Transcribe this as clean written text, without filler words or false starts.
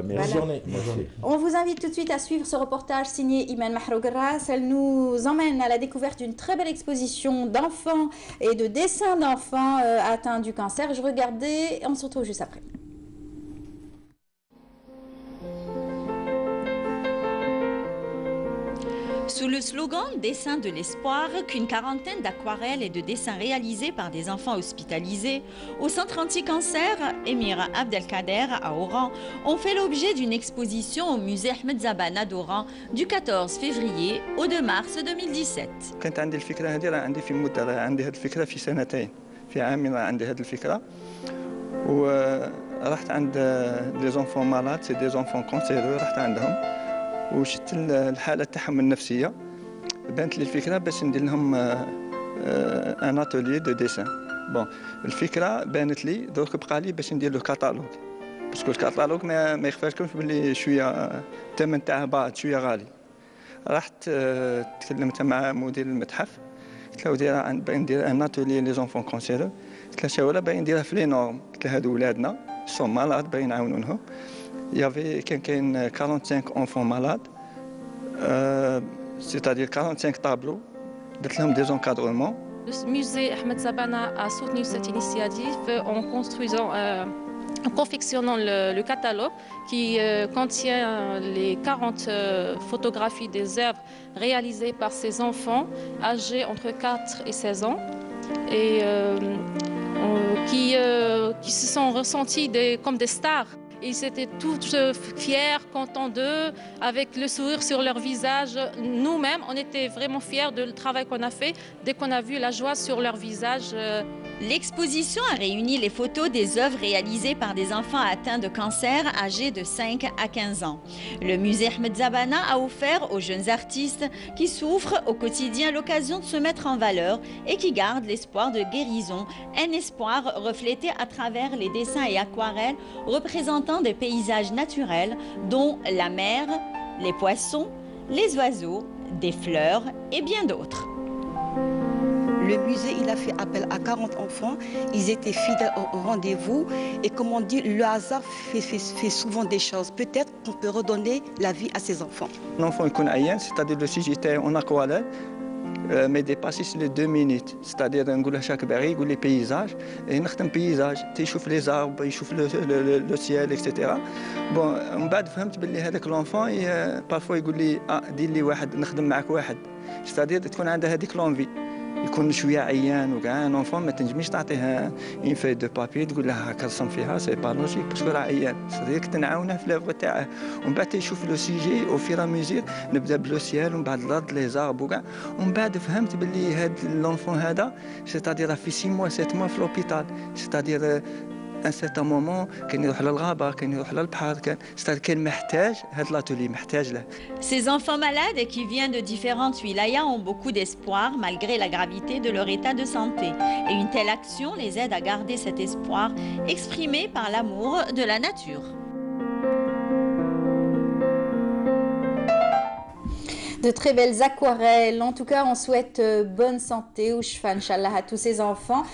Bonne journée. On vous invite tout de suite à suivre ce reportage signé Iman Mahrougueras. Elle nous emmène à la découverte d'une très belle exposition d'enfants et de dessins d'enfants atteints du cancer. Je regardais, on se retrouve juste après. Sous le slogan « Dessin de l'espoir », qu'une quarantaine d'aquarelles et de dessins réalisés par des enfants hospitalisés au centre anti-cancer Émir Abdelkader à Oran ont fait l'objet d'une exposition au musée Ahmed Zabana d'Oran du 14 février au 2 mars 2017. كانت عندي الفكرة هذه راه عندي في مدة راه عندي هذه الفكرة في سنتين في عامين راه عندي هذه الفكرة ورحت عند لي زونفون مالاد سي دي زونفون كونسيرو رحت عندهم وشفت الحالة تاعهم النفسية بانت لي الفكرة باش ندير لهم ان اتولي دو ديسان بون الفكرة بانت لي درك بقى لي باش ندير له كاتالوج باسكو الكاتالوج ما يخفالكمش بلي شوية الثمن تاعه باهظ شوية غالي رحت تكلمت مع مدير المتحف قلت له باغي ندير ان اتولي لي زونفون كونسيرو قلت له شاولا باغي نديرها في لي نورم قلت له هادو ولادنا سون مالاد باغي نعاونونهم كان 45 enfants malades, c'est-à-dire 45 tableaux, des encadrements. Le musée Ahmed Zabana a soutenu cette initiative en construisant, en confectionnant le catalogue qui contient les 40 photographies des œuvres réalisées par ces enfants âgés entre 4 et 16 ans et qui se sont ressentis comme des stars. Ils étaient tous fiers, contents d'eux, avec le sourire sur leur visage. Nous-mêmes, on était vraiment fiers du travail qu'on a fait dès qu'on a vu la joie sur leur visage. L'exposition a réuni les photos des œuvres réalisées par des enfants atteints de cancer âgés de 5 à 15 ans. Le musée Ahmed Zabana a offert aux jeunes artistes qui souffrent au quotidien l'occasion de se mettre en valeur et qui gardent l'espoir de guérison, un espoir reflété à travers les dessins et aquarelles représentant des paysages naturels dont la mer, les poissons, les oiseaux, des fleurs et bien d'autres. Le musée, il a fait appel à 40 enfants. Ils étaient fidèles au rendez-vous. Et comme on dit, le hasard fait souvent des choses. Peut-être qu'on peut redonner la vie à ces enfants. L'enfant est aïen, c'est-à-dire le sujet était en aquarelle, mais dépasse les 2 minutes. C'est-à-dire نقول chaque baril, يقول les paysages, et نخدم paysage, تشوف les arbres, يشوف le ciel, etc. Bon, من بعد فهمت باللي هذاك l'enfant parfois يقول لي دير لي واحد نخدم معك واحد. C'est-à-dire تكون عنده هذيك l'envie. يكون شويه عيان وكاع ان اونفون ما تنجميش تعطيه اون في دو بابي تقول له هاكا رسم فيها سي با لوجيك باسكو راه عيان صديق تنعاونه في لافغ تاعه ومن بعد تيشوف لو سيجي او فيرا ميزير نبدا بلو سيال ومن بعد الارض لي زارب وكاع ومن بعد فهمت باللي هاد لونفون هذا سيتادير في 6 mois 7 mois في لوبيتال سيتادير ان سيرتان مومون كان يروح للغابه كان يروح للبحر كان محتاج هاد لاتولي محتاج له. Ces enfants malades qui viennent de différentes wilayas ont beaucoup d'espoir malgré la gravité de leur état de santé. Et une telle action les aide à garder cet espoir exprimé par l'amour de la nature. De très belles aquarelles. En tout cas, on souhaite bonne santé ou shfa, Inch'Allah, à tous ces enfants.